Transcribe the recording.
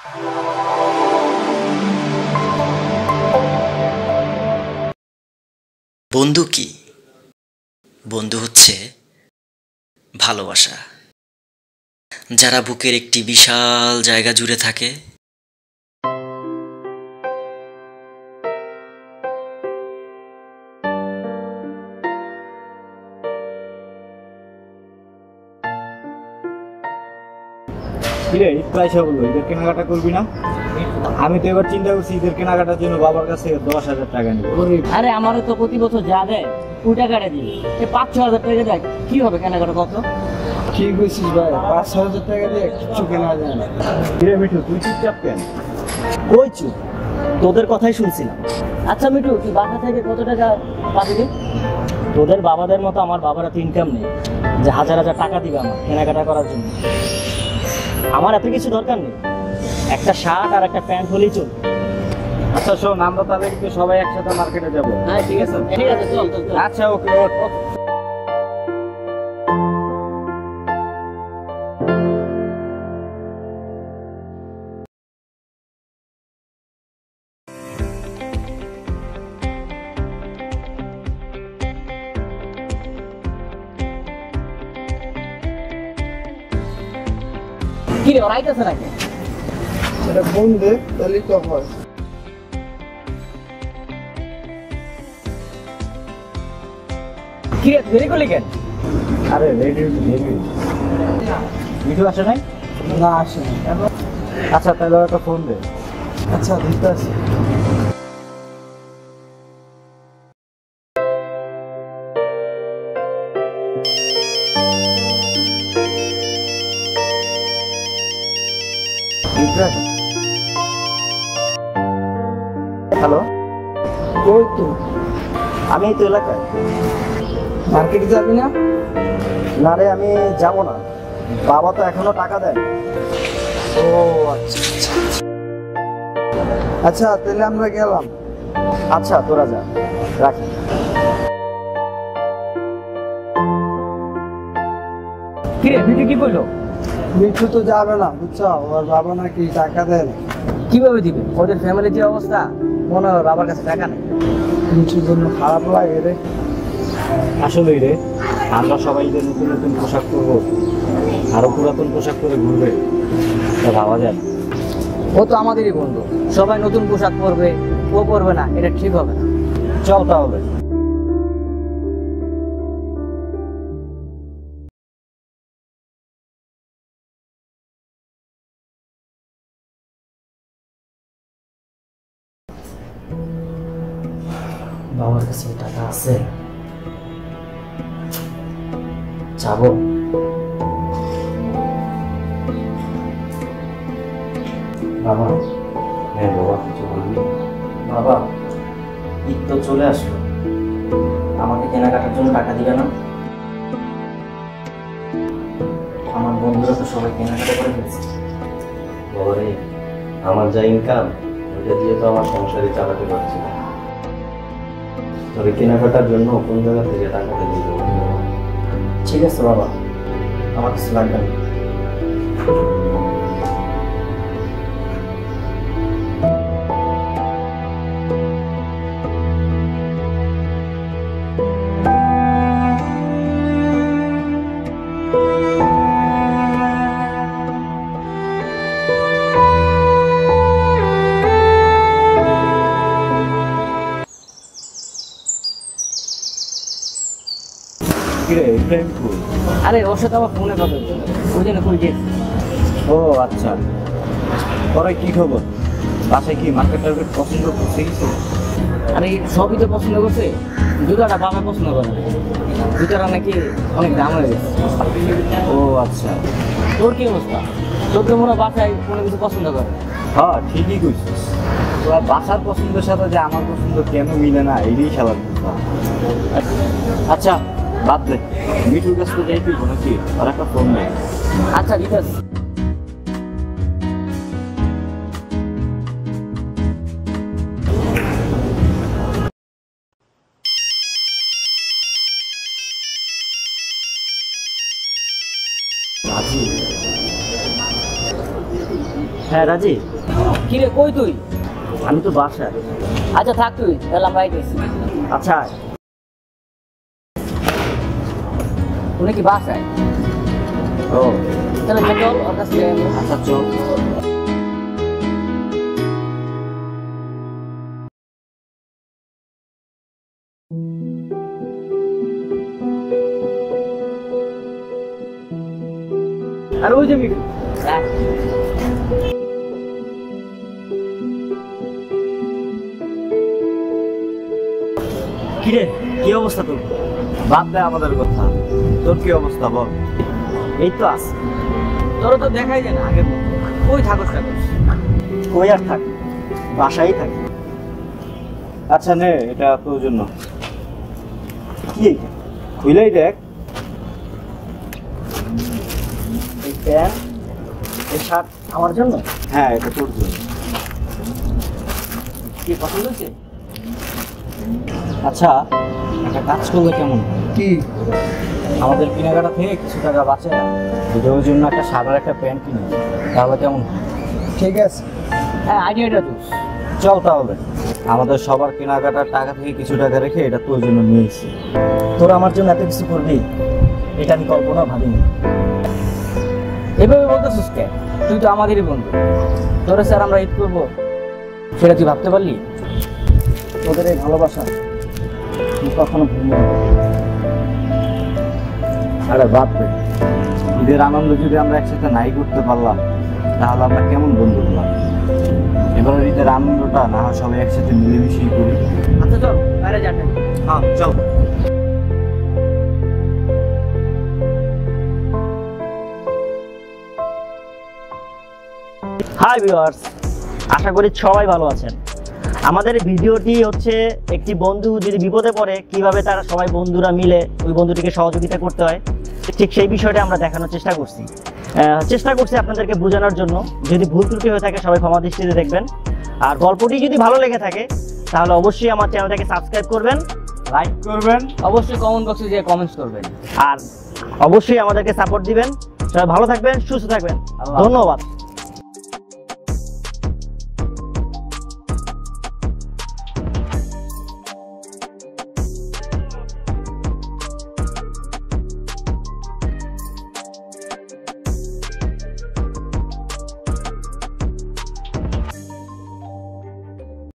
বন্ধু কি? বন্ধু হচ্ছে ভালোবাসা, যারা বুকের একটি বিশাল জায়গা জুড়ে থাকে। কিরে ঈদ প্রায় বললো ঈদের কেনাকাটা করবি না? আমি তো এবার চিন্তা করছি ঈদের কেনাকাটার জন্য বাবার কাছে 10,000 টাকা নিব। আরে আমারও তো প্রতি বছর যা দেয় ওই টাকাটা দিই, 5-6 হাজার টাকা দেয়, কি হবে কেনাকাটা কত? কি কইছিস ভাই, 5-6 হাজার টাকা দিয়ে কিচ্ছু কেনা যায় না। কিরে মিঠু তুই চুপচাপ কেন? কই চুপ, তোদের কথাই শুনছিলাম। আচ্ছা মিঠু, তুই বাসা থেকে কত টাকা পাবি? তোদের বাবাদের মতো আমার বাবারা তো ইনকাম নেই যে হাজার হাজার টাকা দিবে আমার কেনাকাটা করার জন্য। আমার এত কিছু দরকার নেই, একটা শার্ট আর একটা প্যান্ট হলেই চলবে। আচ্ছা শোন, আমরা তাহলে কিন্তু সবাই একসাথে মার্কেটে যাবো। হ্যাঁ ঠিক আছে, ঠিক আছে, চল চল চল। আচ্ছা ওকে। কি রে, ওরা আইতেছে নাকি? এটা ফোন দে তাহলে তো হয়। কি রে, দেরি করলি কেন? আরে রেডি মিঠু আসে নাই? না আসে নাই। আচ্ছা তাহলে একটা ফোন দে। আচ্ছা দিতে আসি। হ্যালো, কই তো? আমি এই তো এলাকায়। মার্কেটে যাবি না? না রে, আমি যাব না, বাবা তো এখনো টাকা দেয়। ও আচ্ছা আচ্ছা, তাহলে আমরা গেলাম। আচ্ছা তোরা যা, রাখি। কি রে, মিঠু কি বললো? মিঠু তো যাবে না, বুঝছো, ওর বাবা নাকি টাকা দেয় না। কিভাবে দিবে? ওদের ফ্যামিলির যে অবস্থা, মনে হয় বাবার কাছে টাকা নেই। মিঠুর জন্য খারাপ লাগে রে। আসলেই রে, আমরা সবাই ঈদের নতুন নতুন পোশাক পরবো, আরো পুরাতন পোশাক পরে ঘুরবে, তা ভাবা যায়। ও তো আমাদেরই বন্ধু, সবাই নতুন পোশাক পরবে, ও পরবে না, এটা ঠিক হবে না। চল তাহলে। বাবার কাছে টাকা আছে, যাবো। বাবা, হ্যাঁ বাবা, কিছু বলবি? বাবা, ঈদ তো চলে আসলো, আমাকে কেনাকাটার জন্য টাকা দিবে না? আমার বন্ধুরা তো সবাই কেনাকাটা করে ফেলছে। বাবা রে, আমার যা ইনকাম ওইটা দিয়ে তো আমার সংসারই চালাতে পারছি না। তবে কেনাকাটার জন্য কোন জায়গা থেকে টাকাটা দিয়ে দেবো? ঠিক আছে বাবা, আমার কিছু লাগবে না। কিরে ফ্রেন্ড কই? আরে ওর সাথে আমার ফোনে কথা হচ্ছে, ওই জন্য কই গেছি। ও আচ্ছা, পরে কি খবর? বাসায় কি মার্কেট টার্কেট পছন্দ করছে কিছু? আরে সবই তো পছন্দ করছে, জুতাটা বাবা পছন্দ করে না, জুতাটা নাকি অনেক দাম হয়ে গেছে। ও আচ্ছা। তোর কি অবস্থা? তোর তো মনে হয় বাসায় কোনো কিছু পছন্দ করে? হ্যাঁ ঠিকই কইছিস, তোর বাসার পছন্দের সাথে যে আমার পছন্দ কেন মিলে না এটাই খেলার কথা। আচ্ছা বাদ দে, মিঠুর কাছে তো যাই তুই নাকি, আর একটা ফোন নেই। আচ্ছা বিকাশ, রাজি? হ্যাঁ রাজি। কি রে, কই তুই? আমি তো বাসায়। আচ্ছা থাক তুই, তাহলে আমরা আইতেছি। আচ্ছা উনি কি বাসায়? ও তাহলে চল ওর কাছে যাই আমরা। আচ্ছা চল। আর ওই যে মিঠু। কিরে কি অবস্থা তোর? বাদ দে আমাদের কথা, তোর কি অবস্থা বল। এই তো আস। তোর তো দেখাই যায় না আগের মতো। কই থাকস থাকস? কই আর থাক, বাসায় থাকি। আচ্ছা নে, এটা তোর জন্য। কি এইটা? খুইলাই দেখ। এই প্যান্ট, এই শার্ট আমার জন্য? হ্যাঁ, এটা তোর জন্য। কি পছন্দ হয়েছে? আচ্ছা একটা কাজ করলে কেমন? কি? আমাদের কেনাকাটা থেকে কিছু টাকা বাঁচে না, ওদের জন্য একটা শার্ট আর একটা প্যান্ট কিনে, তাহলে কেমন? ঠিক আছে, হ্যাঁ আইডিয়াটা দোষ। চল তাহলে আমাদের সবার কেনাকাটার টাকা থেকে কিছু টাকা রেখে এটা তোর জন্য নিয়েছি। তোর আমার জন্য এত কিছু করবি এটা আমি কল্পনা ভাবিনি। এভাবে বলতেছিস কে? তুই তো আমাদেরই বন্ধু। তোরা স্যার আমরা ঈদ করবো সেটা তুই ভাবতে পারলি? তোদের এই ভালোবাসা তুই কখনো ভুলবি না। আরে বাপ রে, ঈদের আনন্দ যদি আমরা একসাথে নাই করতে পারলাম তাহলে আমরা কেমন বন্ধু হলাম। এবার ঈদের আনন্দটা না হয় সবাই একসাথে মিলেমিশেই করি। আচ্ছা চল বাইরে যাতে। হ্যাঁ চল। হাই ভিউয়ার্স, আশা করি সবাই ভালো আছেন। আমাদের ভিডিওটি হচ্ছে একটি বন্ধু যদি বিপদে পড়ে কিভাবে তারা সবাই বন্ধুরা মিলে ওই বন্ধুটিকে সহযোগিতা করতে হয়, ঠিক সেই বিষয়টা আমরা দেখানোর চেষ্টা করছি আপনাদেরকে বোঝানোর জন্য। যদি ভুল ত্রুটি হয়ে থাকে সবাই ক্ষমা দৃষ্টিতে দেখবেন। আর গল্পটি যদি ভালো লেগে থাকে তাহলে অবশ্যই আমার চ্যানেলটাকে সাবস্ক্রাইব করবেন, লাইক করবেন, অবশ্যই কমেন্ট বক্সে গিয়ে কমেন্টস করবেন, আর অবশ্যই আমাদেরকে সাপোর্ট দিবেন। সবাই ভালো থাকবেন, সুস্থ থাকবেন। ধন্যবাদ।